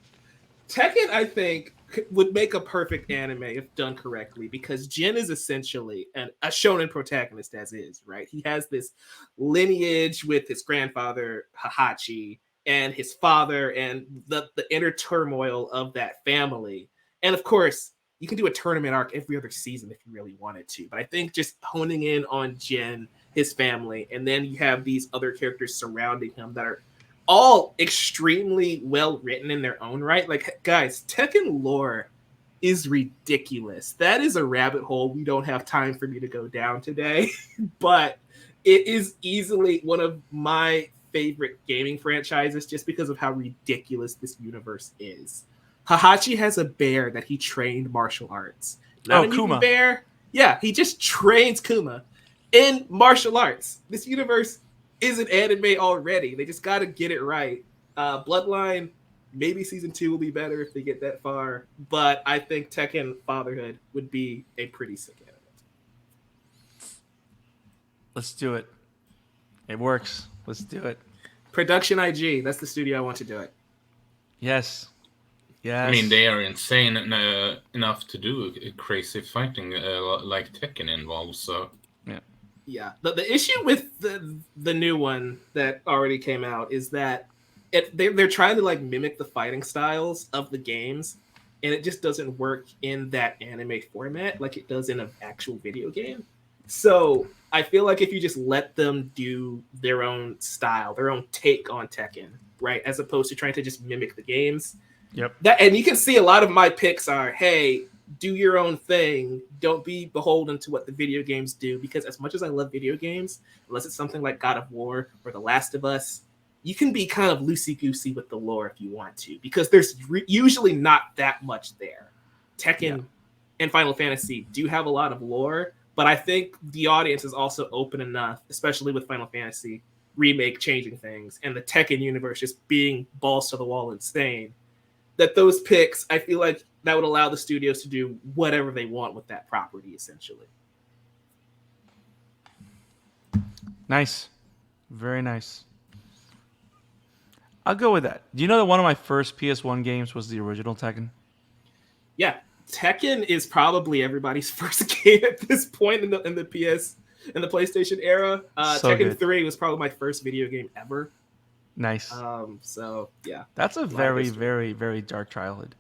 Speaker 2: Tekken, I think, would make a perfect anime if done correctly, because Jin is essentially a shonen protagonist as is, right? He has this lineage with his grandfather, Hahachi, and his father, and the inner turmoil of that family. And of course, you can do a tournament arc every other season if you really wanted to. But I think just honing in on Jin, his family, and then you have these other characters surrounding him that are all extremely well written in their own right. Like, guys, Tekken lore is ridiculous. That is a rabbit hole we don't have time for me to go down today. But it is easily one of my favorite gaming franchises just because of how ridiculous this universe is. Hahachi has a bear that he trained martial arts. Not a Kuma bear. Yeah, he just trains Kuma in martial arts. This universe is an anime already. They just got to get it right. Bloodline, maybe season 2 will be better if they get that far. But I think Tekken Fatherhood would be a pretty sick anime.
Speaker 1: Let's do it. It works. Let's do it.
Speaker 2: Production IG. That's the studio I want to do it.
Speaker 1: Yes. Yes.
Speaker 3: I mean, they are insane enough to do crazy fighting like Tekken involves. So
Speaker 2: yeah. The issue with the new one that already came out is that they're trying to like mimic the fighting styles of the games, and it just doesn't work in that anime format like it does in an actual video game. So I feel like if you just let them do their own style, their own take on Tekken, right, as opposed to trying to just mimic the games.
Speaker 1: Yep.
Speaker 2: And you can see a lot of my picks are, hey, do your own thing. Don't be beholden to what the video games do. Because as much as I love video games, unless it's something like God of War or The Last of Us, you can be kind of loosey-goosey with the lore if you want to. Because there's usually not that much there. Tekken and Final Fantasy do have a lot of lore, but I think the audience is also open enough, especially with Final Fantasy Remake changing things, and the Tekken universe just being balls to the wall insane, that those picks, I feel like that would allow the studios to do whatever they want with that property, essentially.
Speaker 1: Nice. Very nice. I'll go with that. Do you know that one of my first PS1 games was the original Tekken?
Speaker 2: Yeah. Tekken is probably everybody's first game at this point in the PlayStation era.
Speaker 1: So
Speaker 2: Tekken
Speaker 1: good.
Speaker 2: 3 was probably my first video game ever.
Speaker 1: Nice.
Speaker 2: So yeah.
Speaker 1: That's a very, very, very dark childhood.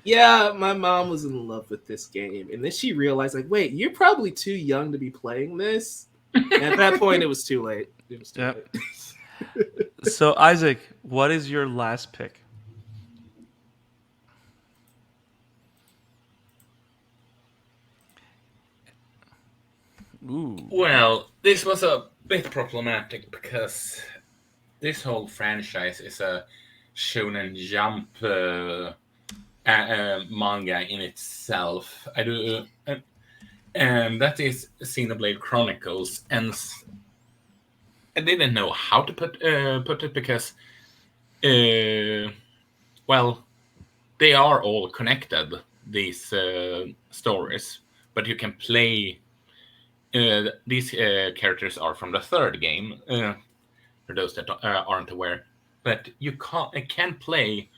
Speaker 2: Yeah, my mom was in love with this game, and then she realized, like, wait, you're probably too young to be playing this. And at that point, it was too late. It was too
Speaker 1: Yeah.
Speaker 2: late.
Speaker 1: So Isaac, what is your last pick? Ooh.
Speaker 3: Well, this was a bit problematic because this whole franchise is a Shonen Jump manga in itself. And that is Xenoblade Chronicles, and I didn't know how to put it because, well, they are all connected, these stories, but you can play. These characters are from the third game, for those that aren't aware. But you can play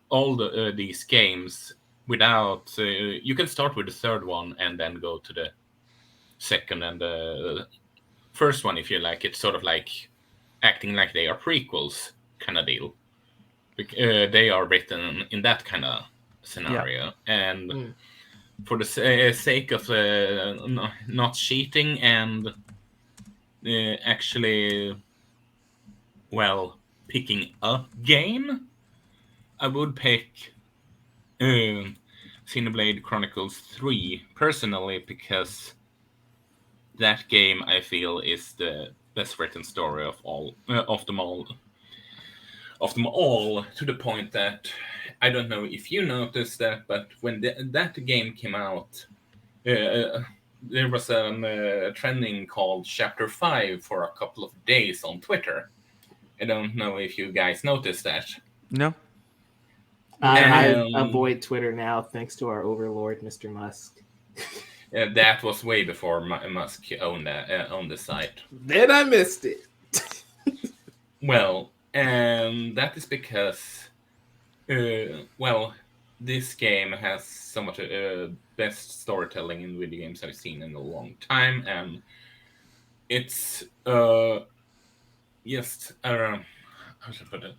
Speaker 3: all these games without. You can start with the third one and then go to the second and the first one if you like. It's sort of like acting like they are prequels, kind of deal. They are written in that kind of scenario, and for the sake of not cheating and actually, well, picking a game, I would pick Xenoblade Chronicles 3 personally because that game I feel is the best written story of them all, to the point that I don't know if you noticed that, but when that game came out, there was a trending called Chapter 5 for a couple of days on Twitter. I don't know if you guys noticed that.
Speaker 1: No.
Speaker 2: I avoid Twitter now thanks to our overlord, Mr. Musk.
Speaker 3: That was way before Musk owned the site.
Speaker 2: Then I missed it.
Speaker 3: Well, and that is because, well, this game has some of the best storytelling in video games I've seen in a long time, and it's just how should I put it?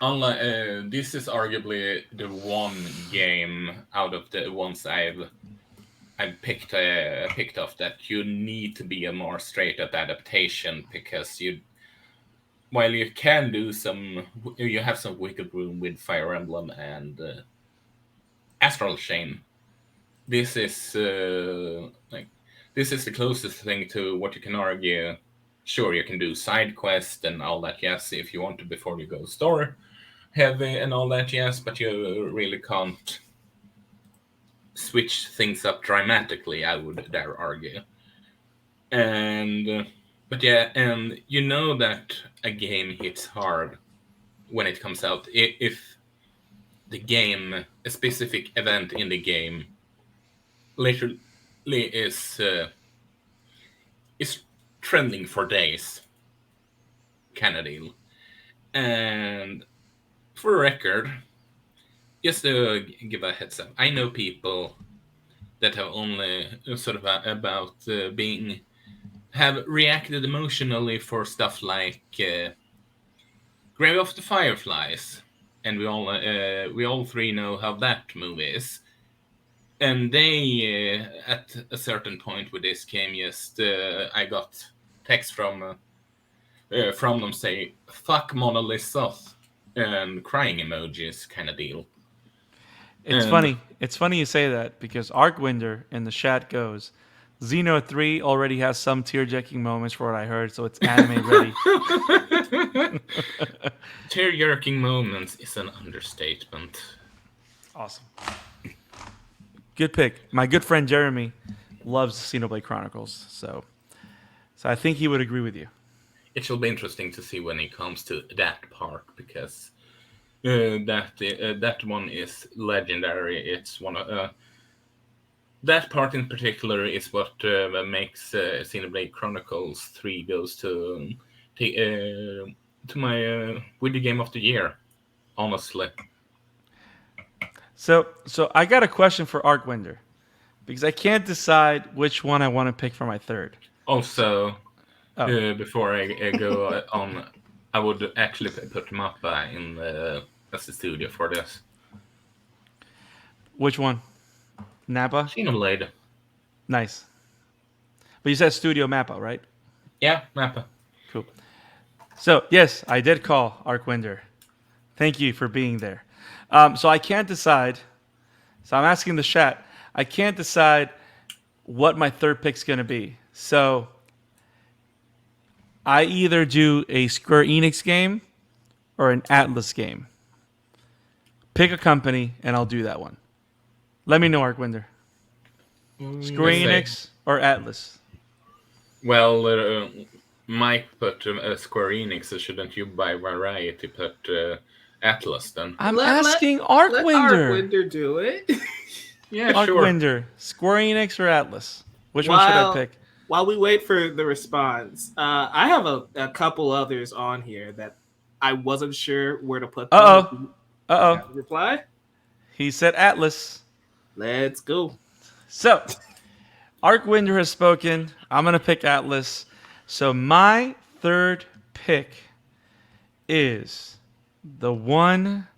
Speaker 3: Unlike this is arguably the one game out of the ones I've picked off that you need to be a more straight up adaptation, because while you can do you have some wiggle room with Fire Emblem and Astral Chain. This is this is the closest thing to what you can argue. Sure, you can do side quest and all that, yes, if you want to before you go story heavy and all that, yes, but you really can't switch things up dramatically, I would dare argue. And but yeah, and you know that a game hits hard when it comes out if a specific event in the game literally is trending for days, kind of deal. And for the record, just to give a heads up, I know people that have only sort of about have reacted emotionally for stuff like Grave of the Fireflies, and we all three know how that movie is. And they, at a certain point with this game, just I got text from them say "fuck Monolith Soth" and crying emojis, kind of deal.
Speaker 1: It's funny. It's funny you say that because Arcwinder in the chat goes, Xeno 3 already has some tear-jerking moments for what I heard, so it's anime ready.
Speaker 3: Tear-jerking moments is an understatement.
Speaker 1: Awesome. Good pick. My good friend Jeremy loves Xenoblade Chronicles, so I think he would agree with you.
Speaker 3: It shall be interesting to see when it comes to that part, because that one is legendary. It's one of that part in particular is what makes Xenoblade Chronicles 3 goes to my video game of the year, honestly.
Speaker 1: So I got a question for Arcwinder, because I can't decide which one I want to pick for my third.
Speaker 3: Also, before I go on, I would actually put Mappa in as the studio for this.
Speaker 1: Which one? Napa?
Speaker 3: Xenoblade.
Speaker 1: Nice. But you said Studio Mappa, right?
Speaker 3: Yeah, Mappa.
Speaker 1: Cool. So, yes, I did call Arcwinder. Thank you for being there. So I can't decide. So I'm asking the chat. I can't decide what my third pick's going to be. So I either do a Square Enix game or an Atlas game. Pick a company, and I'll do that one. Let me know, Arcwinder. Square Enix or Atlas?
Speaker 3: Well, Mike put Square Enix, so shouldn't you by variety put Atlas then?
Speaker 1: I'm
Speaker 2: Let-
Speaker 1: asking
Speaker 2: Let
Speaker 1: Arcwinder.
Speaker 2: Arcwinder do it.
Speaker 3: Yeah, sure.
Speaker 1: Arcwinder, Square Enix or Atlas? Which one should I pick?
Speaker 2: While we wait for the response, I have a couple others on here that I wasn't sure where to put them.
Speaker 1: Uh-oh.
Speaker 2: Reply?
Speaker 1: He said Atlas.
Speaker 2: Let's go.
Speaker 1: So, Arcwinder has spoken. I'm going to pick Atlas. So, my third pick is the one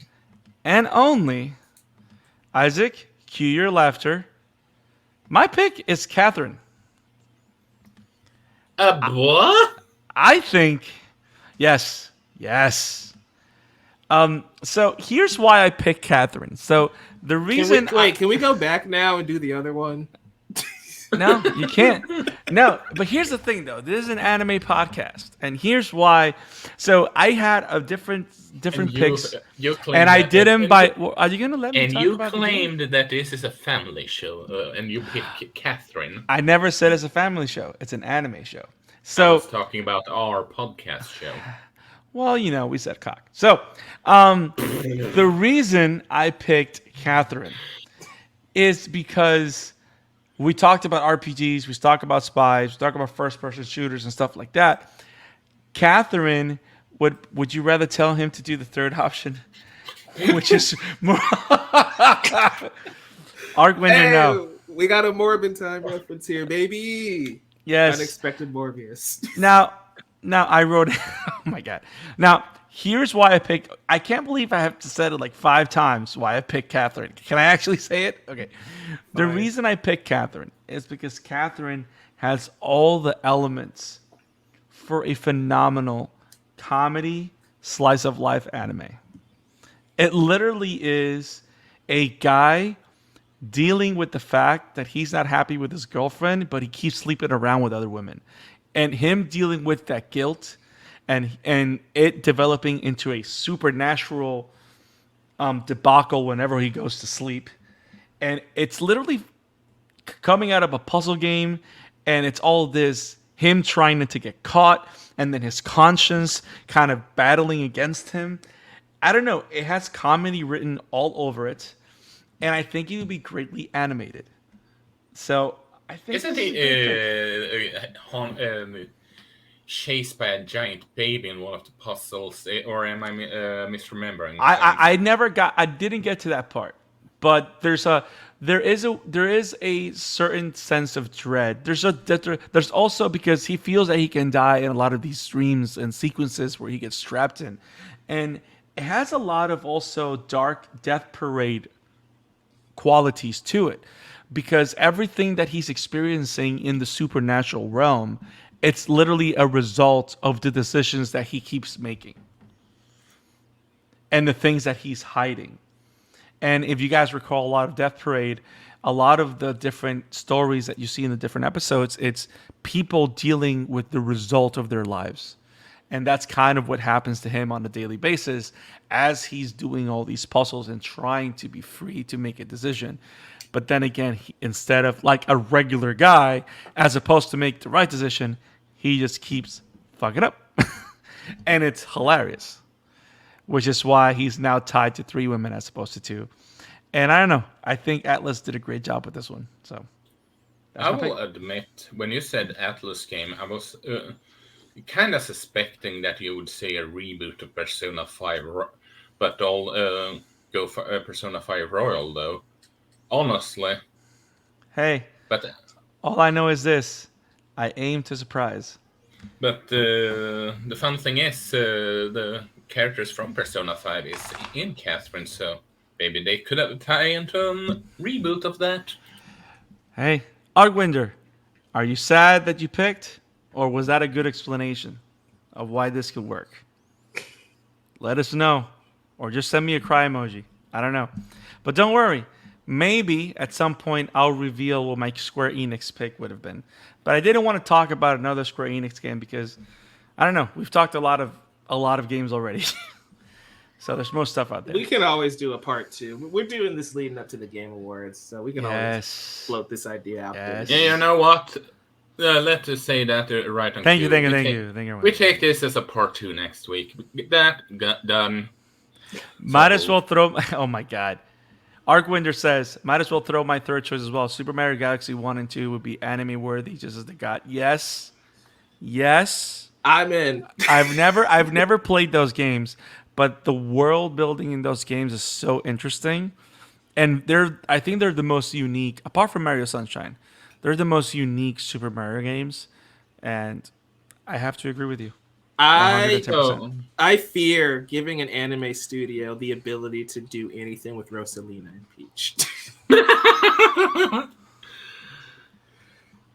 Speaker 1: and only Isaac. Cue your laughter. My pick is Catherine.
Speaker 3: What?
Speaker 1: I think, yes. So here's why I picked Catherine. So the reason
Speaker 2: Can we go back now and do the other one?
Speaker 1: No, you can't. No, but here's the thing though. This is an anime podcast, and here's why. So I had a different picks, and I did them by. Are you gonna let me?
Speaker 3: And
Speaker 1: talk
Speaker 3: you
Speaker 1: about
Speaker 3: claimed that this is a family show, and you picked Catherine.
Speaker 1: I never said it's a family show. It's an anime show.
Speaker 3: I
Speaker 1: So,
Speaker 3: was talking about our podcast show.
Speaker 1: well, we said cock. So, the reason I picked Catherine is because we talked about RPGs, we talked about spies, we talked about first-person shooters and stuff like that. Catherine, would you rather tell him to do the third option, which is more Arcwinder? No.
Speaker 2: We got a Morbin time reference here, baby.
Speaker 1: Yes.
Speaker 2: Unexpected Morbius.
Speaker 1: Now I wrote. Oh my god. Now here's why I picked. I can't believe I have to say it like 5 times. Why I picked Catherine? Can I actually say it? Okay. The reason I picked Catherine is because Catherine has all the elements for a phenomenal comedy slice of life anime. It literally is a guy dealing with the fact that he's not happy with his girlfriend, but he keeps sleeping around with other women, and him dealing with that guilt, and it developing into a supernatural debacle whenever he goes to sleep, and it's literally coming out of a puzzle game, and it's all this him trying not to get caught, and then his conscience kind of battling against him. I don't know. It has comedy written all over it. And I think it would be greatly animated. So I think
Speaker 3: Isn't he chased by a giant baby in one of the puzzles? Or am I misremembering?
Speaker 1: I didn't get to that part, but there is a certain sense of dread. There's also, because he feels that he can die in a lot of these streams and sequences where he gets strapped in, and it has a lot of also dark Death Parade qualities to it, because everything that he's experiencing in the supernatural realm, it's literally a result of the decisions that he keeps making and the things that he's hiding. And if you guys recall a lot of Death Parade, a lot of the different stories that you see in the different episodes, it's people dealing with the result of their lives. And that's kind of what happens to him on a daily basis as he's doing all these puzzles and trying to be free to make a decision. But then again, instead of like a regular guy, as opposed to make the right decision, he just keeps fucking up. And it's hilarious, which is why he's now tied to 3 women as opposed to 2. And I don't know. I think Atlas did a great job with this one. So
Speaker 3: I will admit, when you said Atlas game, I was kind of suspecting that you would say a reboot of Persona 5, but I'll go for Persona 5 Royal, though. Honestly.
Speaker 1: Hey,
Speaker 3: but
Speaker 1: all I know is this. I aim to surprise.
Speaker 3: But the fun thing is, the characters from Persona 5 is in Catherine, so Maybe they could have tie into a reboot of that.
Speaker 1: Hey, Argwinder, are you sad that you picked, or was that a good explanation of why this could work? Let us know, or just send me a cry emoji. I don't know, but don't worry. Maybe at some point I'll reveal what my Square Enix pick would have been. But I didn't want to talk about another Square Enix game because I don't know. We've talked a lot of games already. So there's more stuff out there.
Speaker 2: We can always do a part 2. We're doing this leading up to the Game Awards, so we can always float this idea out there.
Speaker 3: Yeah, you know what? Let's just say that right on
Speaker 1: Thank you.
Speaker 3: We take this as a part 2 next week. That got done.
Speaker 1: Might as well throw. Oh my God. Arcwinder says, might as well throw my third choice as well. Super Mario Galaxy 1 and 2 would be anime worthy, just as the God. Yes.
Speaker 2: I'm in.
Speaker 1: I've never played those games, but the world building in those games is so interesting. And I think they're the most unique, apart from Mario Sunshine. They're the most unique Super Mario games. And I have to agree with you.
Speaker 2: I fear giving an anime studio the ability to do anything with Rosalina and Peach.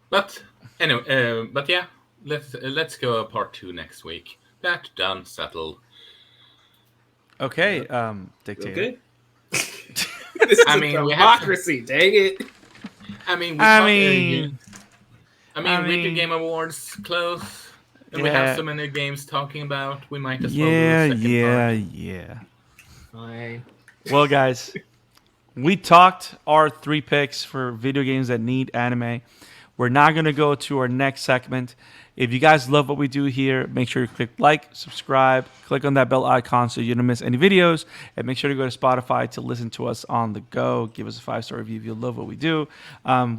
Speaker 3: But anyway, but yeah, let's go part 2 next week. That done, settled.
Speaker 1: Okay, Dictator.
Speaker 2: Okay. This is democracy, dang it.
Speaker 3: With the Game Awards close, and we have so many games talking about, we might as well do a second part.
Speaker 2: Fine.
Speaker 1: Well, guys, we talked our 3 picks for video games that need anime. We're now going to go to our next segment. If you guys love what we do here, make sure you click like, subscribe, click on that bell icon so you don't miss any videos, and make sure to go to Spotify to listen to us on the go. Give us a 5-star review if you love what we do.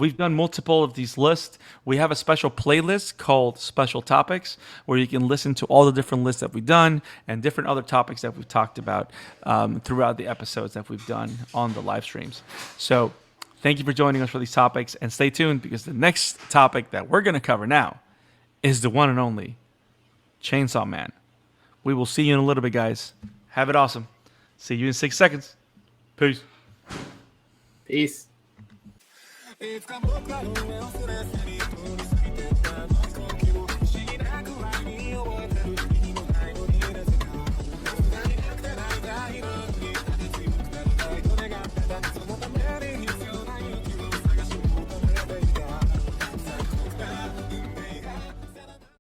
Speaker 1: We've done multiple of these lists. We have a special playlist called Special Topics where you can listen to all the different lists that we've done and different other topics that we've talked about throughout the episodes that we've done on the live streams. So thank you for joining us for these topics, and stay tuned because the next topic that we're going to cover now is the one and only Chainsaw Man. We will see you in a little bit, guys. Have it awesome. See you in 6 seconds. Peace.
Speaker 2: Peace.